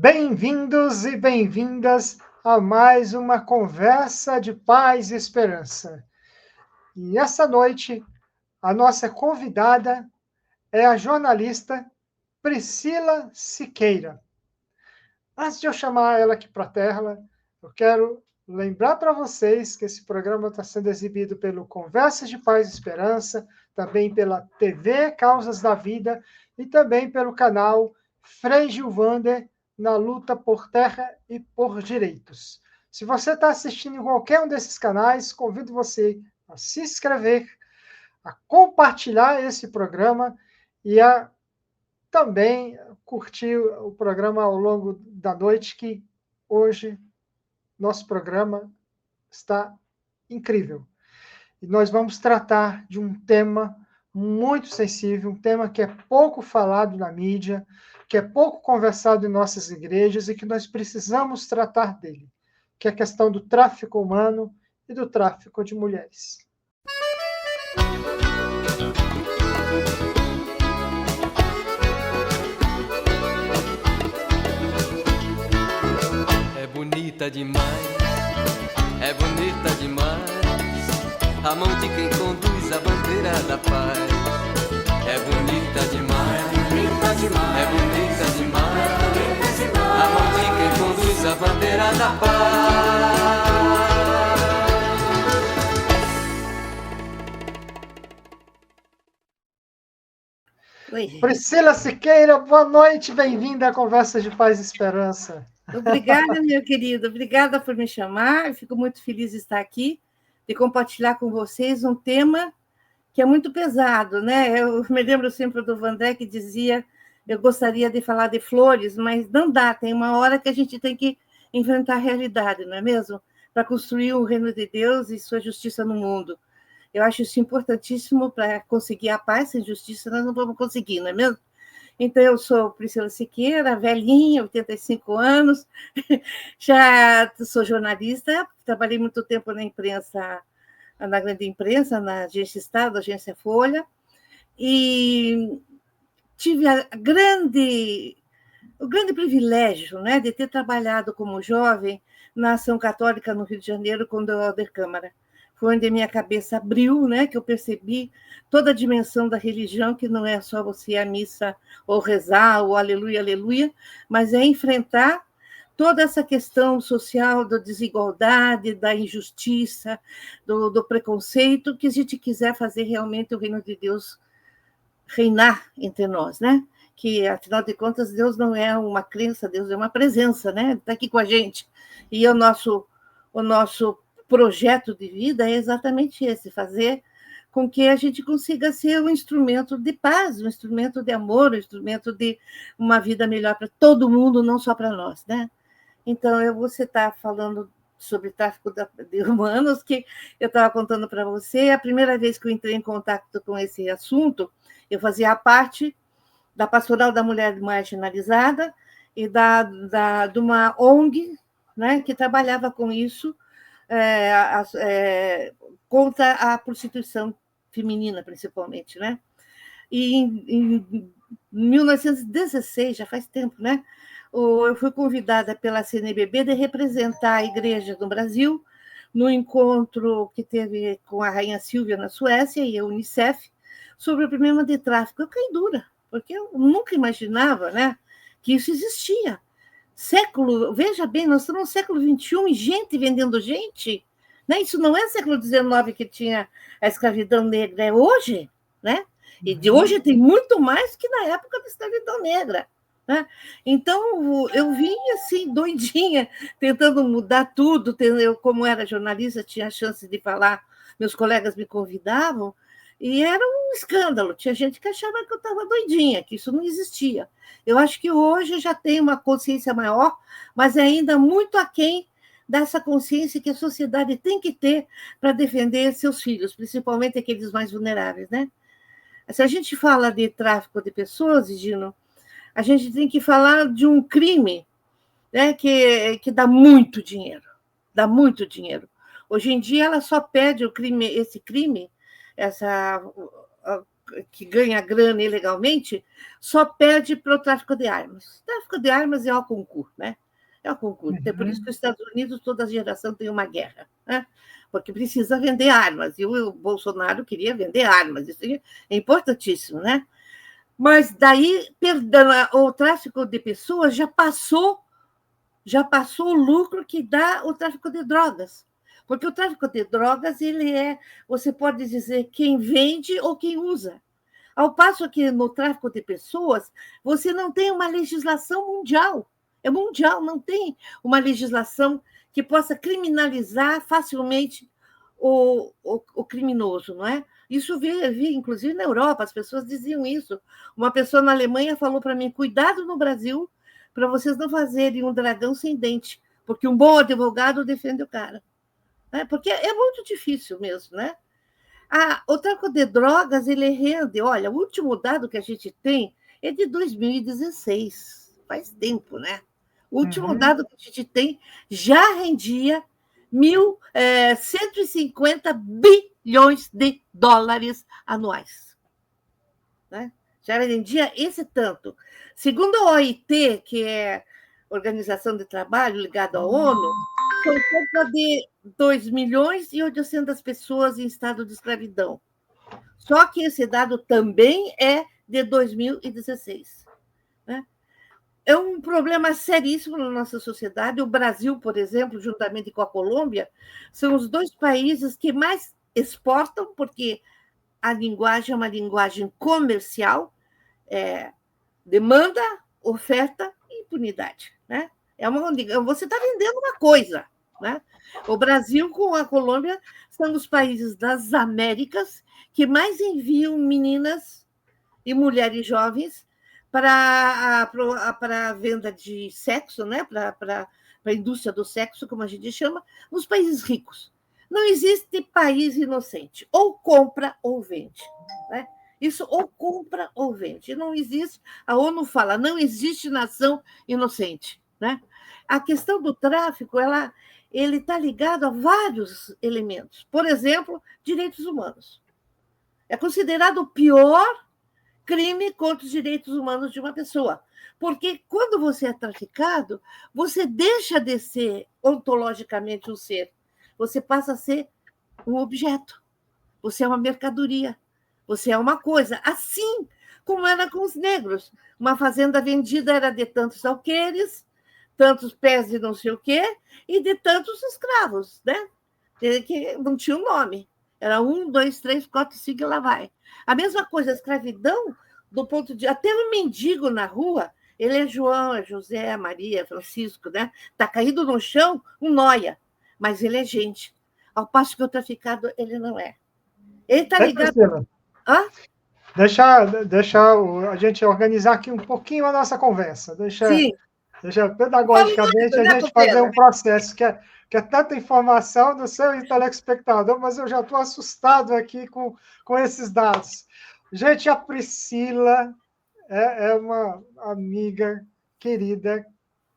Bem-vindos e bem-vindas a mais uma conversa de paz e esperança. E essa noite, a nossa convidada é a jornalista Priscila Siqueira. Antes de eu chamar ela aqui para a tela, eu quero lembrar para vocês que esse programa está sendo exibido pelo Conversas de Paz e Esperança, também pela TV Causas da Vida e também pelo canal Frei Gilvander na luta por terra e por direitos. Se você está assistindo em qualquer um desses canais, convido você a se inscrever, a compartilhar esse programa e a também curtir o programa ao longo da noite, que hoje nosso programa está incrível. E nós vamos tratar de um tema muito sensível, um tema que é pouco falado na mídia, que é pouco conversado em nossas igrejas e que nós precisamos tratar dele, que é a questão do tráfico humano e do tráfico de mulheres. É bonita demais, é bonita demais, a mão de quem conduz a bandeira da paz. É bonita demais, é bonita demais, a mão de quem conduz a bandeira da paz. Oi. Priscila Siqueira, boa noite, bem-vinda à Conversa de Paz e Esperança. Obrigada, meu querido, obrigada por me chamar. Eu fico muito feliz de estar aqui, de compartilhar com vocês um tema que é muito pesado, né? Eu me lembro sempre do Vandré que dizia: eu gostaria de falar de flores, mas não dá, tem uma hora que a gente tem que enfrentar a realidade, não é mesmo? Para construir o reino de Deus e sua justiça no mundo. Eu acho isso importantíssimo para conseguir a paz. Sem justiça nós não vamos conseguir, não é mesmo? Então, eu sou Priscila Siqueira, velhinha, 85 anos, já sou jornalista, trabalhei muito tempo na imprensa, na grande imprensa, na Agência Estado, Agência Folha, e tive o grande privilégio, né, de ter trabalhado como jovem na Ação Católica no Rio de Janeiro com o Helder Câmara. Foi onde a minha cabeça abriu, né, que eu percebi toda a dimensão da religião, que não é só você ir à missa ou rezar, ou aleluia, aleluia, mas é enfrentar toda essa questão social da desigualdade, da injustiça, do preconceito, que a gente quiser fazer realmente o reino de Deus reinar entre nós, né? Que, afinal de contas, Deus não é uma crença, Deus é uma presença, né? Está aqui com a gente. E o nosso projeto de vida é exatamente esse: fazer com que a gente consiga ser um instrumento de paz, um instrumento de amor, um instrumento de uma vida melhor para todo mundo, não só para nós, né? Então, você está falando sobre tráfico de humanos, que eu estava contando para você. A primeira vez que eu entrei em contato com esse assunto, eu fazia parte da Pastoral da Mulher Marginalizada e de uma ONG, né, que trabalhava com isso, contra a prostituição feminina, principalmente, né? E em 1916, já faz tempo, né? Eu fui convidada pela CNBB de representar a igreja no Brasil no encontro que teve com a Rainha Silvia na Suécia e a Unicef sobre o problema de tráfico. Eu caí dura, porque eu nunca imaginava, né, que isso existia. Veja bem, nós estamos no século XXI e gente vendendo gente, né? Isso não é século XIX que tinha a escravidão negra, é hoje, né? E de hoje tem muito mais que na época da escravidão negra, né? Então, eu vim assim, doidinha, tentando mudar tudo. Eu, como era jornalista, tinha a chance de falar, meus colegas me convidavam, e era um escândalo. Tinha gente que achava que eu estava doidinha, que isso não existia. Eu acho que hoje já tem uma consciência maior, mas é ainda muito aquém dessa consciência que a sociedade tem que ter para defender seus filhos, principalmente aqueles mais vulneráveis, né? Se a gente fala de tráfico de pessoas, Gino, a gente tem que falar de um crime, né, que dá muito dinheiro. Dá muito dinheiro. Hoje em dia, ela só pede esse crime, que ganha grana ilegalmente só perde para o tráfico de armas. O tráfico de armas é o concurso, né? É o concurso. É por isso que os Estados Unidos, toda geração tem uma guerra, né? Porque precisa vender armas. E o Bolsonaro queria vender armas. Isso é importantíssimo, né? Mas daí o tráfico de pessoas já passou o lucro que dá o tráfico de drogas. Porque o tráfico de drogas, você pode dizer, quem vende ou quem usa. Ao passo que no tráfico de pessoas, você não tem uma legislação mundial. É mundial, não tem uma legislação que possa criminalizar facilmente o criminoso, não é? Isso vi, inclusive, na Europa, as pessoas diziam isso. Uma pessoa na Alemanha falou para mim, cuidado no Brasil para vocês não fazerem um dragão sem dente, porque um bom advogado defende o cara. Né? Porque é muito difícil mesmo, né? O tráfico de drogas, ele rende... Olha, o último dado que a gente tem é de 2016. Faz tempo, né? O último dado que a gente tem já rendia 150 bilhões de dólares anuais. Né? Já rendia esse tanto. Segundo a OIT, que é Organização de Trabalho ligada à ONU, são cerca de 2 milhões e 800 pessoas em estado de escravidão. Só que esse dado também é de 2016. Né? É um problema seríssimo na nossa sociedade. O Brasil, por exemplo, juntamente com a Colômbia, são os 2 países que mais exportam, porque a linguagem é uma linguagem comercial, demanda, oferta e impunidade. Né? Você está vendendo uma coisa. Né? O Brasil com a Colômbia são os países das Américas que mais enviam meninas e mulheres jovens para a venda de sexo, né? Para a indústria do sexo, como a gente chama, nos países ricos. Não existe país inocente. Ou compra ou vende. Né? Isso, ou compra ou vende. Não existe, a ONU fala, não existe nação inocente. Né? A questão do tráfico, ele está ligado a vários elementos. Por exemplo, direitos humanos. É considerado o pior crime contra os direitos humanos de uma pessoa. Porque quando você é traficado, você deixa de ser ontologicamente um ser. Você passa a ser um objeto. Você é uma mercadoria. Você é uma coisa. Assim como era com os negros. Uma fazenda vendida era de tantos alqueires, tantos pés de não sei o quê, e de tantos escravos, né? Que não tinha um nome. Era 1, 2, 3, 4, 5 e lá vai. A mesma coisa, a escravidão, do ponto de... Até um mendigo na rua, ele é João, é José, é Maria, é Francisco, né? Está caído no chão, um nóia. Mas ele é gente. Ao passo que o traficado, ele não é. Ele está ligado... Hã? Deixa a gente organizar aqui um pouquinho a nossa conversa. Deixa pedagogicamente a gente fazer um processo que é tanta informação do seu telespectador, mas eu já estou assustado aqui com esses dados. Gente, a Priscila é uma amiga querida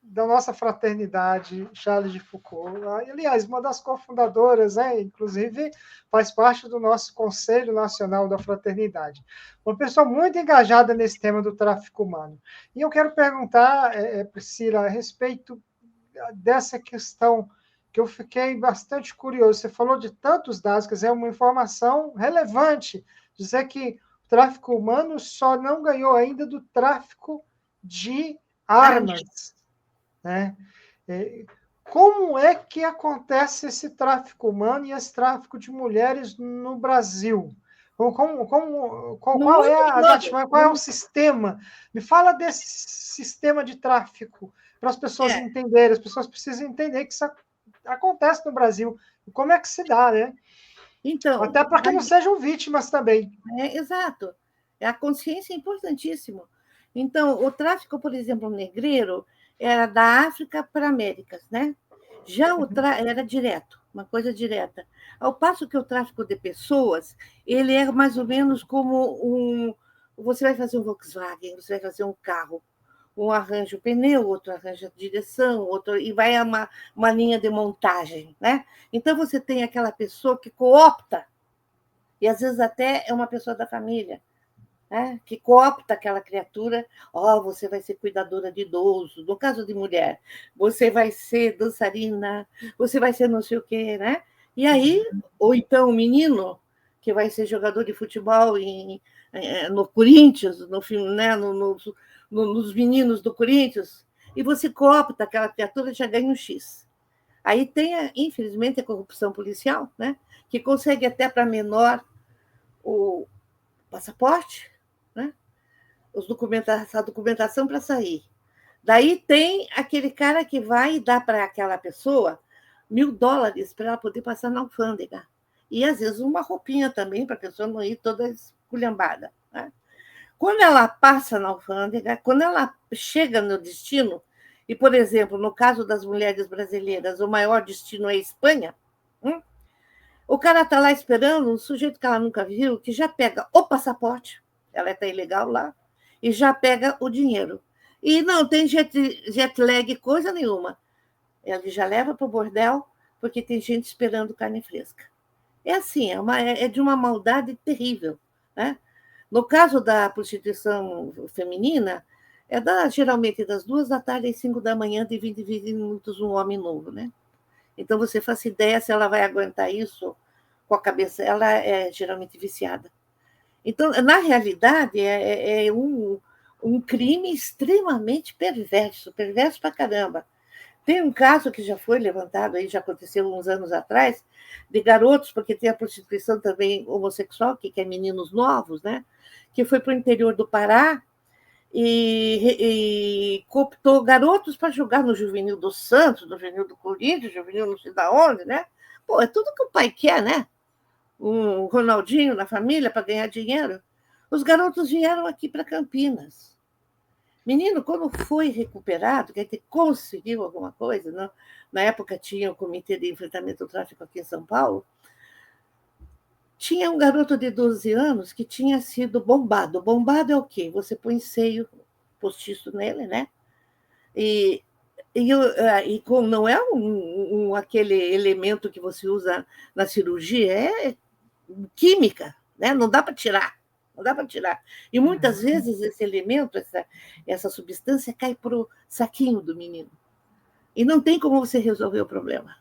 da nossa fraternidade, Charles de Foucault. Aliás, uma das cofundadoras, inclusive faz parte do nosso Conselho Nacional da Fraternidade. Uma pessoa muito engajada nesse tema do tráfico humano. E eu quero perguntar, Priscila, a respeito dessa questão que eu fiquei bastante curioso. Você falou de tantos dados, quer dizer, é uma informação relevante, dizer que o tráfico humano só não ganhou ainda do tráfico de armas. Né? Como é que acontece esse tráfico humano e esse tráfico de mulheres no Brasil? Qual é o sistema? Me fala desse sistema de tráfico para as pessoas entenderem. As pessoas precisam entender que isso acontece no Brasil. E como é que se dá, né? Então, até para que não sejam vítimas também. Exato. A consciência é importantíssimo. Então, o tráfico, por exemplo, negreiro, era da África para Américas, né? Já era direto, uma coisa direta. Ao passo que o tráfico de pessoas, ele é mais ou menos como você vai fazer um Volkswagen, você vai fazer um carro, um arranja o pneu, outro arranja a direção, outro e vai a uma linha de montagem, né? Então você tem aquela pessoa que coopta, e às vezes até é uma pessoa da família, que coopta aquela criatura. Você vai ser cuidadora de idoso, no caso de mulher, você vai ser dançarina, você vai ser não sei o quê, né? E aí, ou então o menino, que vai ser jogador de futebol no Corinthians, no filme, né? Nos meninos do Corinthians, e você coopta aquela criatura e já ganha um X. Aí tem, infelizmente, a corrupção policial, né? Que consegue até para menor o passaporte, né? A documentação para sair. Daí tem aquele cara que vai dar para aquela pessoa $1.000 para ela poder passar na alfândega. E, às vezes, uma roupinha também, para a pessoa não ir toda esculhambada. Né? Quando ela passa na alfândega, quando ela chega no destino, e, por exemplo, no caso das mulheres brasileiras, o maior destino é a Espanha, o cara está lá esperando um sujeito que ela nunca viu, que já pega o passaporte, ela está ilegal lá, e já pega o dinheiro. E não tem jet lag, coisa nenhuma. Ele já leva para o bordel, porque tem gente esperando carne fresca. É assim, é de uma maldade terrível. Né? No caso da prostituição feminina, geralmente das 2 da tarde às 5 da manhã, de 20 em 20 minutos, um homem novo. Né? Então, você faz ideia se ela vai aguentar isso com a cabeça. Ela é geralmente viciada. Então, na realidade, é um crime extremamente perverso pra caramba. Tem um caso que já foi levantado, aí já aconteceu uns anos atrás, de garotos, porque tem a prostituição também homossexual, que é meninos novos, né? Que foi para o interior do Pará e cooptou garotos para jogar no Juvenil do Santos, no Juvenil do Corinthians, Juvenil não sei da onde, né? Pô, é tudo que o pai quer, né? Um Ronaldinho na família para ganhar dinheiro. Os garotos vieram aqui para Campinas. Menino, quando foi recuperado, quer dizer, conseguiu alguma coisa, não? Na época tinha o Comitê de Enfrentamento ao Tráfico aqui em São Paulo, tinha um garoto de 12 anos que tinha sido bombado. Bombado é o quê? Você põe seio postiço nele, né? E não é aquele elemento que você usa na cirurgia, é química, né? Não dá para tirar. Não dá para tirar. E muitas vezes esse elemento, essa substância, cai para o saquinho do menino. E não tem como você resolver o problema.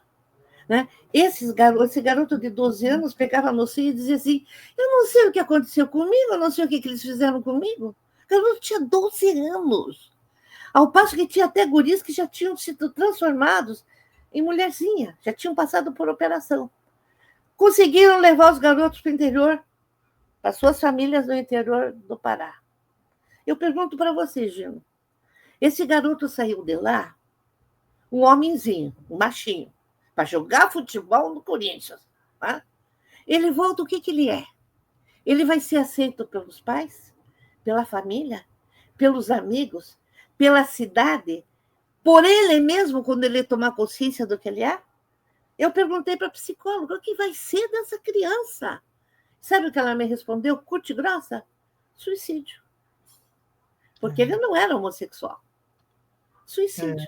Né? Esse garoto de 12 anos pegava no seio e dizia assim: eu não sei o que aconteceu comigo, eu não sei o que eles fizeram comigo. O garoto tinha 12 anos. Ao passo que tinha até guris que já tinham sido transformados em mulherzinha, já tinham passado por operação. Conseguiram levar os garotos para o interior, para suas famílias no interior do Pará. Eu pergunto para você, Gino, esse garoto saiu de lá, um homenzinho, um machinho, para jogar futebol no Corinthians. Tá? Ele volta, o que ele é? Ele vai ser aceito pelos pais, pela família, pelos amigos, pela cidade, por ele mesmo, quando ele tomar consciência do que ele é? Eu perguntei para a psicóloga, o que vai ser dessa criança? Sabe o que ela me respondeu? Curte grossa? Suicídio. Porque ele não era homossexual. Suicídio.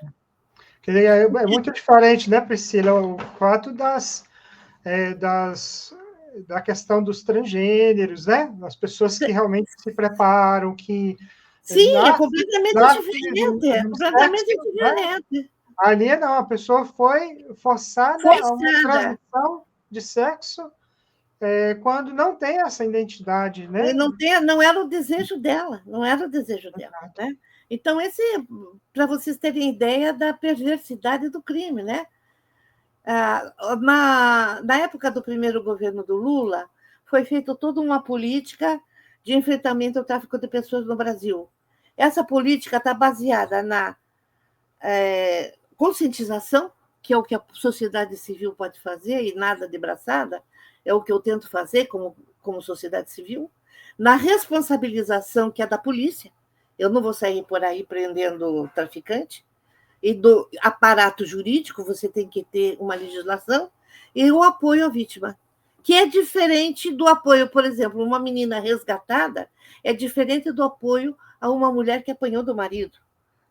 É muito diferente, né, Priscila? O fato da questão dos transgêneros, né? Das pessoas que realmente se preparam, que... Sim, é completamente diferente. É completamente diferente. Né? Ali não, a pessoa foi forçada a uma transição de sexo quando não tem essa identidade, né? Não era o desejo dela, não era o desejo dela, né? Então, para vocês terem ideia da perversidade do crime, né? Na época do primeiro governo do Lula, foi feita toda uma política de enfrentamento ao tráfico de pessoas no Brasil. Essa política está baseada na conscientização, que é o que a sociedade civil pode fazer, e nada de braçada, é o que eu tento fazer como sociedade civil, na responsabilização, que é da polícia. Eu não vou sair por aí prendendo o traficante, e do aparato jurídico, você tem que ter uma legislação, e o apoio à vítima, que é diferente do apoio, por exemplo, uma menina resgatada é diferente do apoio a uma mulher que apanhou do marido.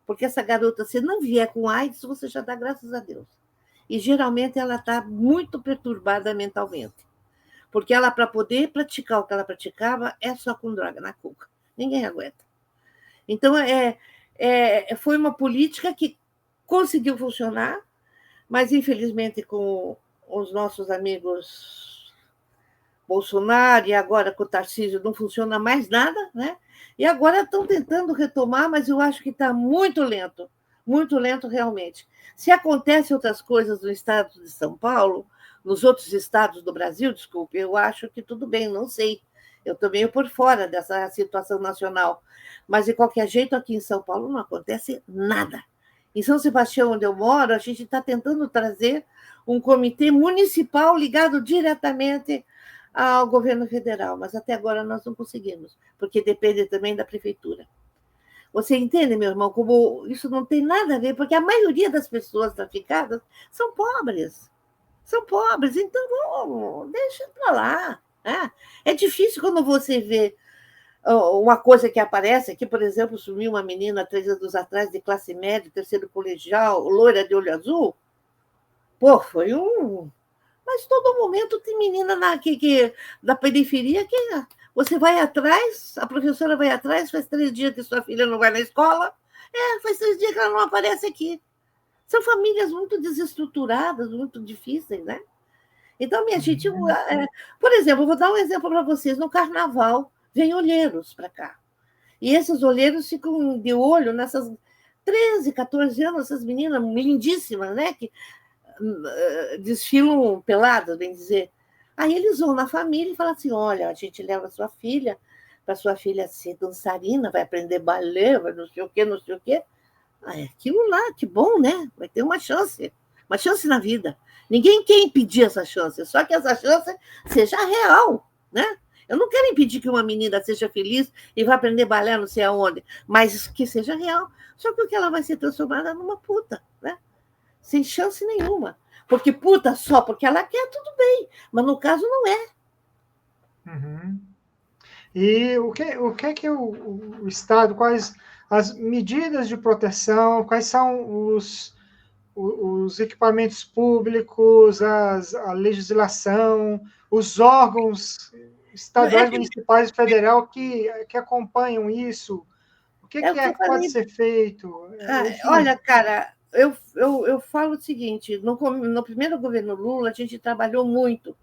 Porque essa garota, se não vier com AIDS, você já dá graças a Deus. E geralmente ela está muito perturbada mentalmente. Porque ela, para poder praticar o que ela praticava, é só com droga na cuca. Ninguém aguenta. Então, foi uma política que conseguiu funcionar, mas, infelizmente, com os nossos amigos Bolsonaro e agora com o Tarcísio não funciona mais nada, né? E agora estão tentando retomar, mas eu acho que está muito lento realmente. Se acontecem outras coisas no estado de São Paulo, nos outros estados do Brasil, desculpe, eu acho que tudo bem, não sei. Eu estou meio por fora dessa situação nacional. Mas, de qualquer jeito, aqui em São Paulo não acontece nada. Em São Sebastião, onde eu moro, a gente está tentando trazer um comitê municipal ligado diretamente ao governo federal, mas até agora nós não conseguimos, porque depende também da prefeitura. Você entende, meu irmão, como isso não tem nada a ver, porque a maioria das pessoas traficadas são pobres. São pobres, então deixa para lá. Né? É difícil quando você vê uma coisa que aparece aqui, por exemplo, sumiu uma menina 3 anos atrás de classe média, terceiro colegial, loira de olho azul. Pô, foi um... Mas todo momento tem menina da periferia que você vai atrás, a professora vai atrás, faz 3 dias que sua filha não vai na escola, faz 3 dias que ela não aparece aqui. São famílias muito desestruturadas, muito difíceis, né? Então, minha gente, por exemplo, eu vou dar um exemplo para vocês. No carnaval, vem olheiros para cá. E esses olheiros ficam de olho nessas 13, 14 anos, essas meninas lindíssimas, né? Que desfilam peladas, bem dizer. Aí eles vão na família e falam assim, olha, a gente leva a sua filha, para sua filha ser dançarina, vai aprender balé, vai não sei o quê, não sei o quê. Aquilo lá, que bom, né? Vai ter uma chance na vida. Ninguém quer impedir essa chance, só que essa chance seja real, né? Eu não quero impedir que uma menina seja feliz e vá aprender balé não sei aonde, mas que seja real. Só que ela vai ser transformada numa puta, né? Sem chance nenhuma. Porque puta só porque ela quer, tudo bem, mas no caso não é. Uhum. E o que o Estado, quais as medidas de proteção, quais são os equipamentos públicos, a legislação, os órgãos estaduais, municipais e federal que acompanham isso? O que que pode ser feito? Olha, cara, eu falo o seguinte, no primeiro governo Lula, a gente trabalhou muito,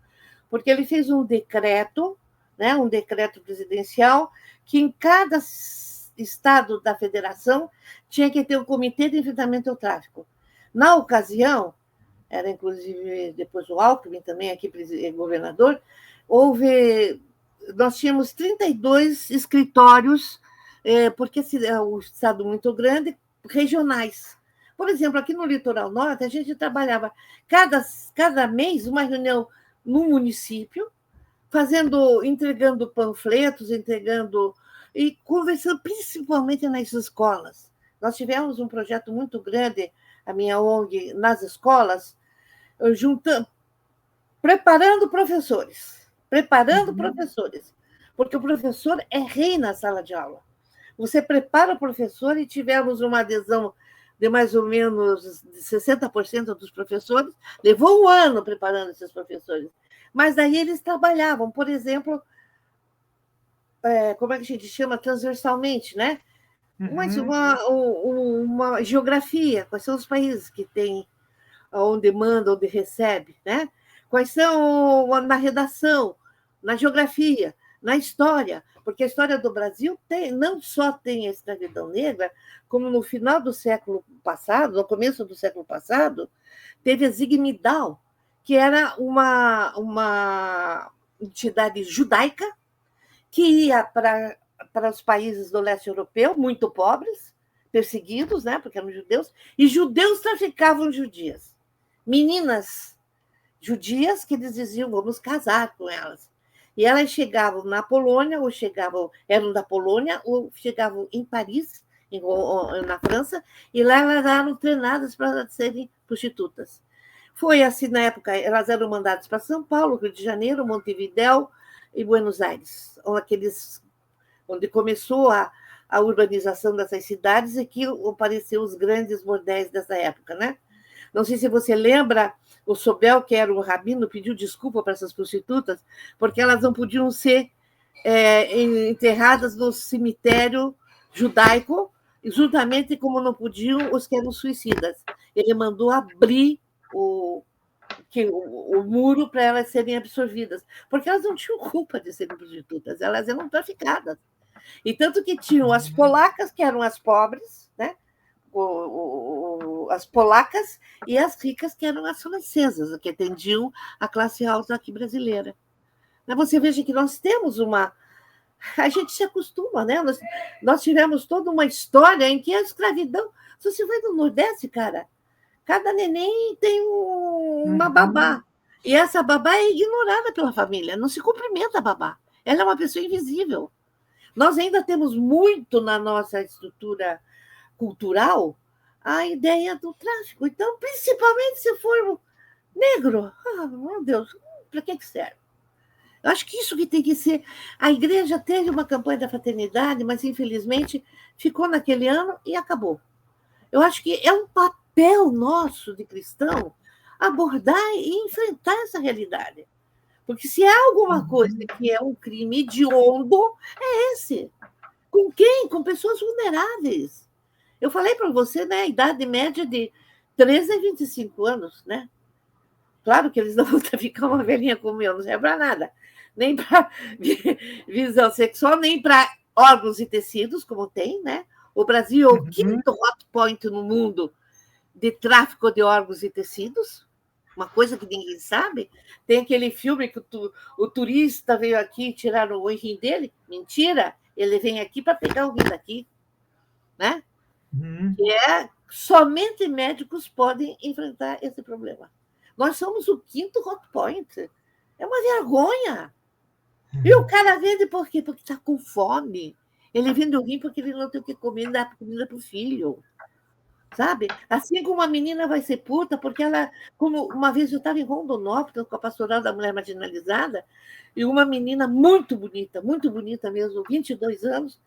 porque ele fez um decreto, né, um decreto presidencial, que em cada estado da federação tinha que ter um comitê de enfrentamento ao tráfico. Na ocasião, era inclusive depois o Alckmin também aqui governador, nós tínhamos 32 escritórios, porque é um estado muito grande, regionais. Por exemplo, aqui no Litoral Norte, a gente trabalhava cada mês uma reunião no município, entregando panfletos, e conversando principalmente nas escolas. Nós tivemos um projeto muito grande, a minha ONG, nas escolas, preparando professores, porque o professor é rei na sala de aula. Você prepara o professor e tivemos uma adesão de mais ou menos 60% dos professores. Levou um ano preparando esses professores. Mas daí eles trabalhavam, por exemplo, como é que a gente chama? Transversalmente, né? Mas uma geografia, quais são os países que têm, onde manda, onde recebe, né? Quais são na redação, na geografia, na história, porque a história do Brasil não só tem a escravidão negra, como no final do século passado, no começo do século passado, teve a Zigmidal, que era uma entidade judaica que ia para os países do leste europeu, muito pobres, perseguidos, né, porque eram judeus, e judeus traficavam judias. Meninas judias que eles diziam, vamos casar com elas. E elas chegavam na Polônia, eram da Polônia, ou chegavam em Paris, na França, e lá elas eram treinadas para serem prostitutas. Foi assim, na época, elas eram mandadas para São Paulo, Rio de Janeiro, Montevidéu e Buenos Aires, onde começou a urbanização dessas cidades e que apareceram os grandes bordéis dessa época, né? Não sei se você lembra, o Sobel, que era um rabino, pediu desculpa para essas prostitutas, porque elas não podiam ser enterradas no cemitério judaico, juntamente como não podiam os que eram suicidas. Ele mandou abrir o muro para elas serem absorvidas, porque elas não tinham culpa de serem prostitutas, elas eram traficadas. E tanto que tinham as polacas, que eram as pobres, né? As polacas, e as ricas, que eram as francesas, que atendiam a classe alta aqui brasileira. Mas você veja que nós temos a gente se acostuma, né? Nós tivemos toda uma história em que a escravidão... Se você vai no Nordeste, cara, cada neném tem uma babá. E essa babá é ignorada pela família, não se cumprimenta a babá. Ela é uma pessoa invisível. Nós ainda temos muito na nossa estrutura cultural a ideia do tráfico. Então, principalmente se for negro, meu Deus, para que serve? Eu acho que isso que tem que ser. A igreja teve uma campanha da fraternidade, mas infelizmente ficou naquele ano e acabou. Eu acho que é um papel nosso de cristão abordar e enfrentar essa realidade. Porque se há alguma coisa que é um crime hediondo, é esse. Com quem? Com pessoas vulneráveis. Eu falei para você, né, a idade média de 13 a 25 anos, né? Claro que eles não vão ficar uma velhinha como eu, não serve para nada. Nem para visão sexual, nem para órgãos e tecidos, como tem, né? O Brasil é o quinto hot point no mundo de tráfico de órgãos e tecidos, uma coisa que ninguém sabe. Tem aquele filme que o turista veio aqui tirar o rim dele. Mentira, ele vem aqui para pegar o rim daqui, né? Que somente médicos podem enfrentar esse problema. Nós somos o quinto hot point. É uma vergonha. E o cara vende por quê? Porque está com fome. Ele vende o rim porque ele não tem o que comer, dá comida para o filho. Sabe? Assim como uma menina vai ser puta, porque ela... Como uma vez eu estava em Rondonópolis com a pastoral da mulher marginalizada, e uma menina muito bonita mesmo, 22 anos,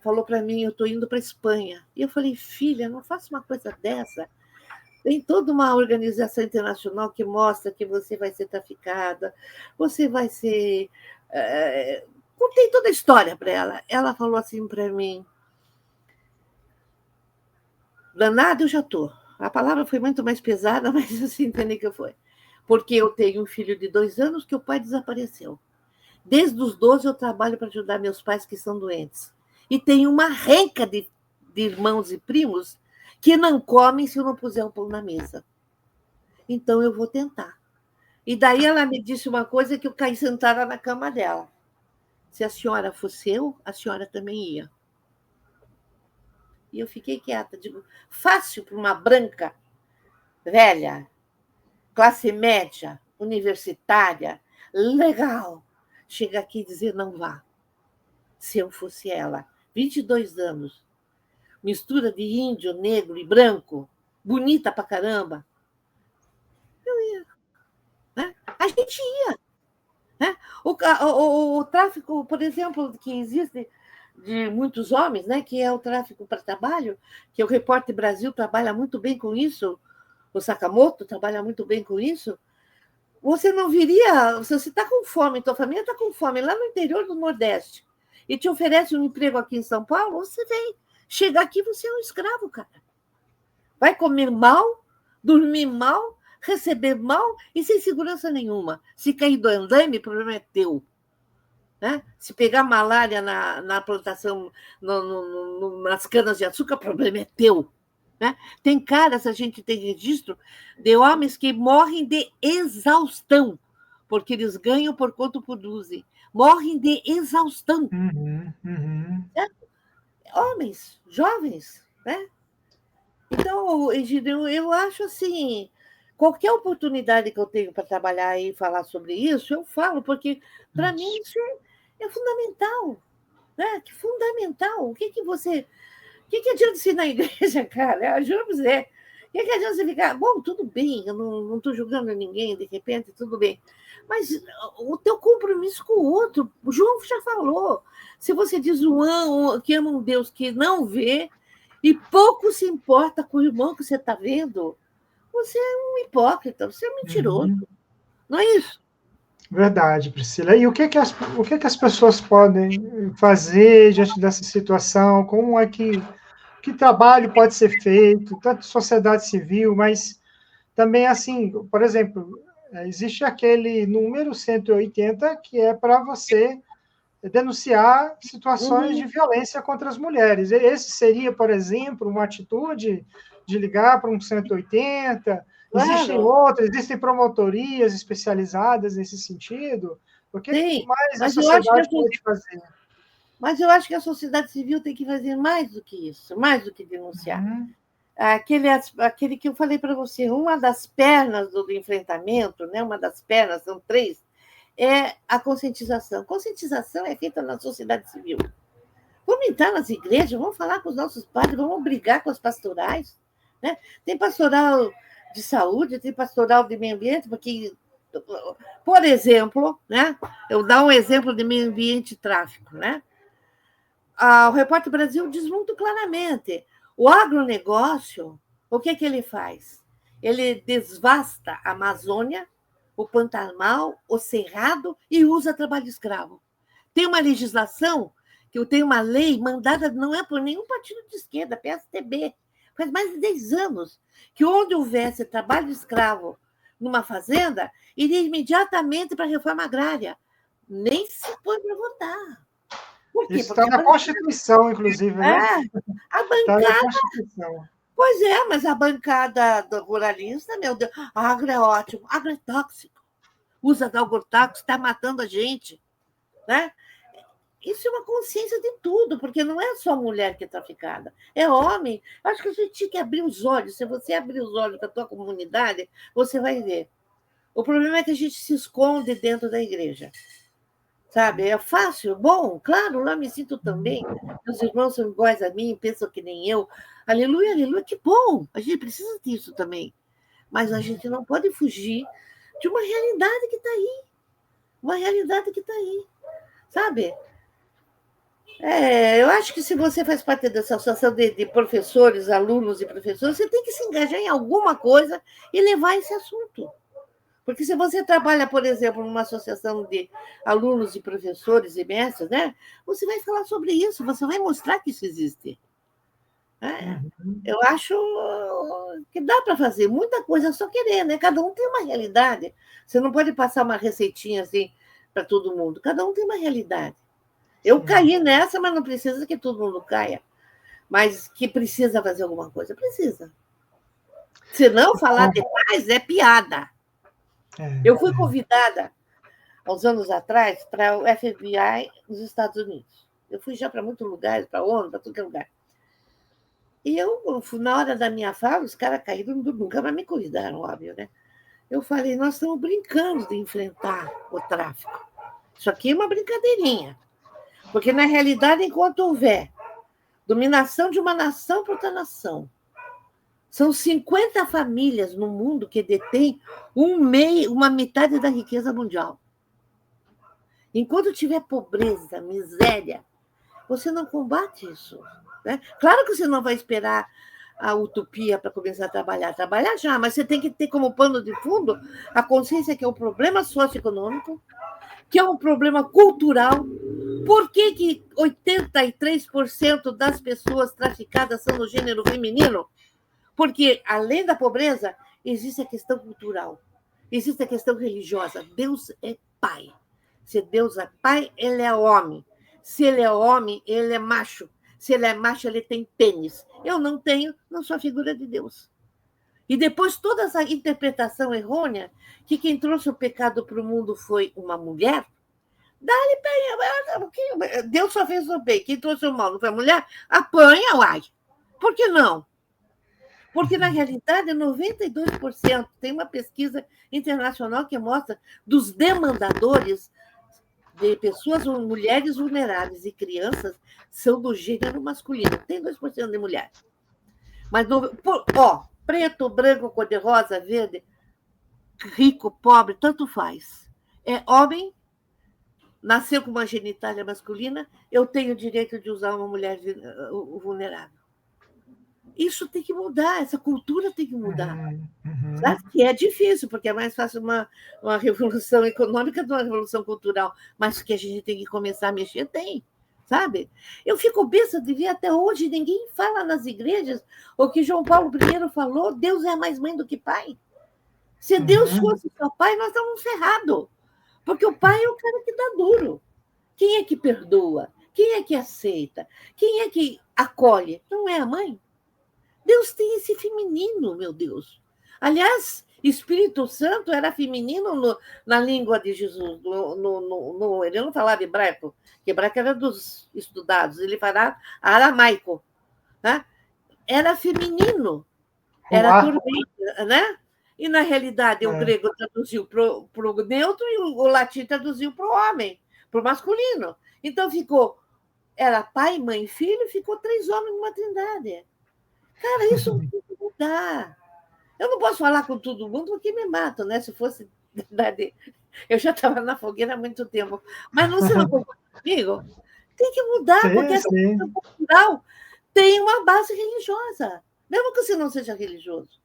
falou para mim, eu estou indo para a Espanha. E eu falei, filha, não faça uma coisa dessa. Tem toda uma organização internacional que mostra que você vai ser traficada, você vai ser... Contei toda a história para ela. Ela falou assim para mim, danada, eu já estou. A palavra foi muito mais pesada, mas você entendeu que foi. Porque eu tenho um filho de 2 anos que o pai desapareceu. Desde os 12 eu trabalho para ajudar meus pais que são doentes. E tenho uma renca de irmãos e primos que não comem se eu não puser o pão na mesa. Então, eu vou tentar. E daí ela me disse uma coisa que eu caí sentada na cama dela. Se a senhora fosse eu, a senhora também ia. E eu fiquei quieta. Digo, fácil para uma branca, velha, classe média, universitária, legal, chegar aqui e dizer não vá. Se eu fosse ela, 22 anos, mistura de índio, negro e branco, bonita pra caramba, eu ia. Né? A gente ia. Né? O tráfico, por exemplo, que existe de muitos homens, né, que é o tráfico para trabalho, que o Repórter Brasil trabalha muito bem com isso, o Sakamoto trabalha muito bem com isso. Você não viria, se você está com fome, tua família está com fome, lá no interior do Nordeste, e te oferece um emprego aqui em São Paulo, você vem. Chega aqui, você é um escravo, cara. Vai comer mal, dormir mal, receber mal e sem segurança nenhuma. Se cair do andaime, o problema é teu. Né? Se pegar malária na plantação, nas canas de açúcar, o problema é teu. Né? Tem caras, a gente tem registro, de homens que morrem de exaustão, porque eles ganham por quanto produzem. Morrem de exaustão. Né? Homens, jovens, né? Então, Egidio, eu acho assim, qualquer oportunidade que eu tenho para trabalhar e falar sobre isso, eu falo, porque para mim isso é fundamental, né? Que fundamental. O que adianta você ir na igreja, cara? Eu juro pra você. O que adianta você ficar... Bom, tudo bem, eu não estou julgando ninguém, de repente, tudo bem. Mas o teu compromisso com o outro, o João já falou. Se você diz que ama um Deus que não vê e pouco se importa com o irmão que você está vendo, você é um hipócrita, você é um mentiroso. Não é isso? Verdade, Priscila. E o que que as pessoas podem fazer diante dessa situação? Como é que trabalho pode ser feito, tanto sociedade civil, mas também, assim, por exemplo, existe aquele número 180 que é para você denunciar situações de Uhum. violência contra as mulheres. Esse seria, por exemplo, uma atitude de ligar para um 180. Existem Claro, outras, existem promotorias especializadas nesse sentido. O que tem, mais a mas eu acho que sociedade pode fazer? a sociedade civil tem que fazer mais do que isso, mais do que denunciar. Uhum, Aquele que eu falei para você, uma das pernas do enfrentamento, né, uma das pernas, são três, é a conscientização. Conscientização é feita na sociedade civil. Vamos entrar nas igrejas, vamos falar com os nossos padres, vamos brigar com as pastorais. Né? Tem pastoral de saúde, tem pastoral de meio ambiente, porque, por exemplo, né, eu dar um exemplo de meio ambiente e tráfico. Né? O Repórter Brasil diz muito claramente: o agronegócio, o que ele faz? Ele desvasta a Amazônia, o Pantanal, o Cerrado e usa trabalho escravo. Tem uma legislação, que eu tenho uma lei mandada, não é por nenhum partido de esquerda, PSDB, faz mais de 10 anos, que onde houvesse trabalho escravo numa fazenda, iria imediatamente para a reforma agrária. Nem se põe para votar. Por quê? isso está Porque na Constituição, inclusive, né? a Está na bancada. Constituição. Pois é, mas a bancada do ruralista, meu Deus, agro é ótimo, agro é tóxico. Usa de agrotóxico, está matando a gente. Né? Isso é uma consciência de tudo, porque não é só mulher que é traficada, é homem. Acho que a gente tinha que abrir os olhos. Se você abrir os olhos da tua comunidade, você vai ver. O problema é que a gente se esconde dentro da igreja. Sabe? É fácil? Bom, claro, lá me sinto também. Meus irmãos são iguais a mim, pensam que nem eu. Aleluia, aleluia, que bom! A gente precisa disso também. Mas a gente não pode fugir de uma realidade que está aí. Uma realidade que está aí. Sabe? Eu acho que se você faz parte dessa associação de professores, alunos e professores, você tem que se engajar em alguma coisa e levar esse assunto. Porque se você trabalha, por exemplo, numa associação de alunos e professores e mestres, né, você vai falar sobre isso, você vai mostrar que isso existe. Né? Uhum. Eu acho que dá para fazer muita coisa, é só querer, né? Cada um tem uma realidade. Você não pode passar uma receitinha assim para todo mundo. Cada um tem uma realidade. Eu Sim. caí nessa, mas não precisa que todo mundo caia. Mas que precisa fazer alguma coisa, precisa. Se não falar Bom, demais, é piada. Eu fui convidada, há uns anos atrás, para o FBI nos Estados Unidos. Eu fui já para muitos lugares, para a ONU, para todo que é lugar. E na hora da minha fala, os caras caíram, nunca mais me convidaram, óbvio, né? Eu falei, nós estamos brincando de enfrentar o tráfico. Isso aqui é uma brincadeirinha. Porque, na realidade, enquanto houver dominação de uma nação por outra nação, são 50 famílias no mundo que detêm uma metade da riqueza mundial. Enquanto tiver pobreza, miséria, você não combate isso. Né? Claro que você não vai esperar a utopia para começar a trabalhar. Trabalhar já, mas você tem que ter como pano de fundo a consciência que é um problema socioeconômico, que é um problema cultural. Por que 83% das pessoas traficadas são no gênero feminino? Porque, além da pobreza, existe a questão cultural, existe a questão religiosa. Deus é pai. Se Deus é pai, ele é homem. Se ele é homem, ele é macho. Se ele é macho, ele tem pênis. Eu não tenho, não sou a figura de Deus. E depois toda essa interpretação errônea, que quem trouxe o pecado para o mundo foi uma mulher, dá-lhe bem. Deus só fez o bem. Quem trouxe o mal não foi a mulher? Apanha, uai. Por que não? Porque, na realidade, 92%, tem uma pesquisa internacional que mostra, dos demandadores de pessoas, mulheres vulneráveis e crianças, são do gênero masculino. Tem 2% de mulher. Mas, preto, branco, cor-de-rosa, verde, rico, pobre, tanto faz. É homem, nasceu com uma genitália masculina, eu tenho o direito de usar uma mulher vulnerável. Isso tem que mudar, essa cultura tem que mudar. Uhum. Sabe? Que é difícil, porque é mais fácil uma revolução econômica do que uma revolução cultural, mas que a gente tem que começar a mexer, tem, sabe? Eu fico besta de ver até hoje, ninguém fala nas igrejas o que João Paulo I falou, Deus é mais mãe do que pai. Se Deus fosse seu pai, nós estávamos ferrados, porque o pai é o cara que dá duro. Quem é que perdoa? Quem é que aceita? Quem é que acolhe? Não é a mãe? Deus tem esse feminino, meu Deus. Aliás, Espírito Santo era feminino na língua de Jesus. Ele não falava hebraico, que hebraico era dos estudados, ele falava aramaico. Né? Era feminino, era tormenta, né? E, na realidade, o grego traduziu para o neutro e o latim traduziu para o homem, para o masculino. Então, era pai, mãe e filho, ficou 3 homens numa trindade. Cara, isso tem que mudar. Eu não posso falar com todo mundo porque me matam, né? Se fosse verdade, eu já estava na fogueira há muito tempo. Mas não se não concorda comigo? Tem que mudar, porque essa cultura cultural tem uma base religiosa, mesmo que você não seja religioso.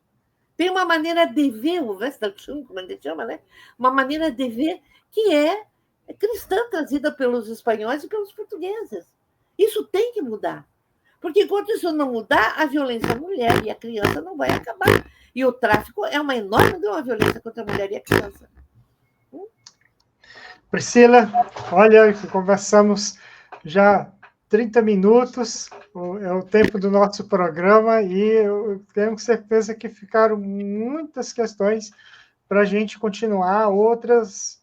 Tem uma maneira de ver, o Western, como a gente chama, né? Uma maneira de ver que é cristã, trazida pelos espanhóis e pelos portugueses. Isso tem que mudar. Porque enquanto isso não mudar, a violência à mulher e à criança não vai acabar. E o tráfico é uma enorme violência contra a mulher e a criança. Priscila, olha, conversamos já 30 minutos, é o tempo do nosso programa, e eu tenho certeza que ficaram muitas questões para a gente continuar outros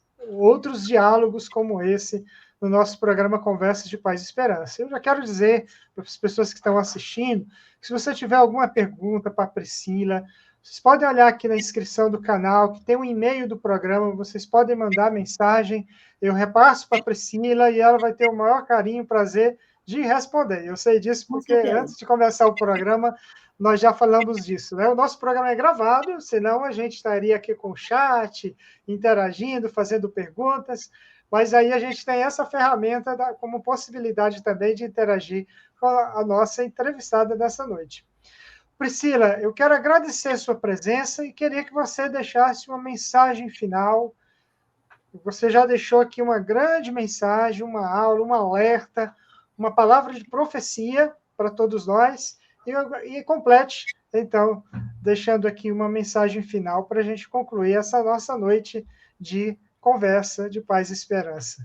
diálogos como esse no nosso programa Conversas de Paz e Esperança. Eu já quero dizer para as pessoas que estão assistindo, que se você tiver alguma pergunta para a Priscila, vocês podem olhar aqui na inscrição do canal, que tem um e-mail do programa, vocês podem mandar mensagem, eu repasso para a Priscila e ela vai ter o maior carinho e prazer de responder. Eu sei disso porque antes de começar o programa, nós já falamos disso, né? O nosso programa é gravado, senão a gente estaria aqui com o chat, interagindo, fazendo perguntas, mas aí a gente tem essa ferramenta como possibilidade também de interagir com a nossa entrevistada dessa noite. Priscila, eu quero agradecer a sua presença e queria que você deixasse uma mensagem final. Você já deixou aqui uma grande mensagem, uma aula, um alerta, uma palavra de profecia para todos nós, e complete, então, deixando aqui uma mensagem final para a gente concluir essa nossa noite de conversa de paz e esperança.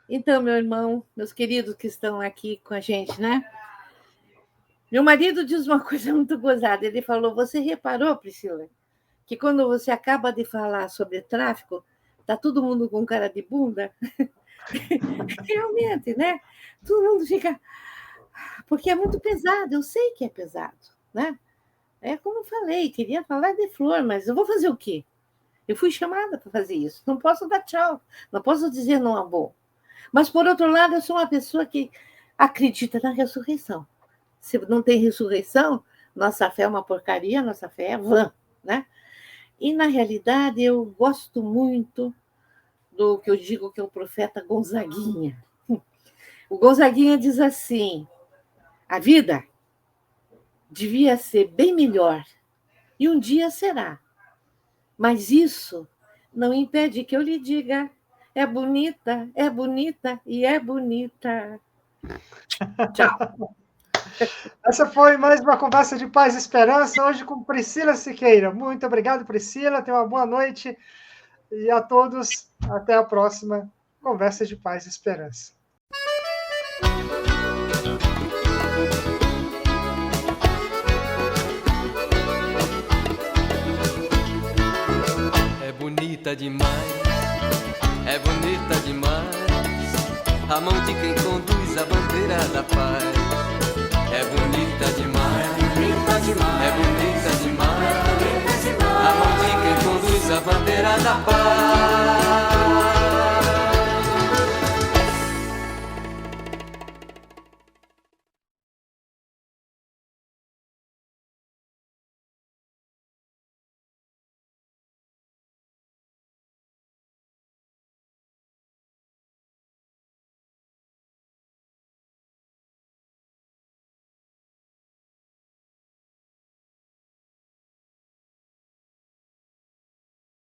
Então, meu irmão, meus queridos que estão aqui com a gente, né? Meu marido diz uma coisa muito gozada. Ele falou, você reparou, Priscila, que quando você acaba de falar sobre tráfico, tá todo mundo com cara de bunda? Realmente, né? Todo mundo fica... Porque é muito pesado, eu sei que é pesado, né? É como eu falei, queria falar de flor, mas eu vou fazer o quê? Eu fui chamada para fazer isso. Não posso dar tchau, não posso dizer não, amor. Mas, por outro lado, eu sou uma pessoa que acredita na ressurreição. Se não tem ressurreição, nossa fé é uma porcaria, nossa fé é vã, né? E, na realidade, eu gosto muito do que eu digo que é o profeta Gonzaguinha. O Gonzaguinha diz assim, a vida devia ser bem melhor, e um dia será. Mas isso não impede que eu lhe diga, é bonita e é bonita. Tchau. Essa foi mais uma conversa de paz e esperança, hoje com Priscila Siqueira. Muito obrigado, Priscila. Tenha uma boa noite. E a todos, até a próxima Conversa de Paz e Esperança. É bonita demais, é bonita demais, a mão de quem conduz a bandeira da paz. É bonita demais, é bonita demais, a mão de quem conduz a bandeira da paz.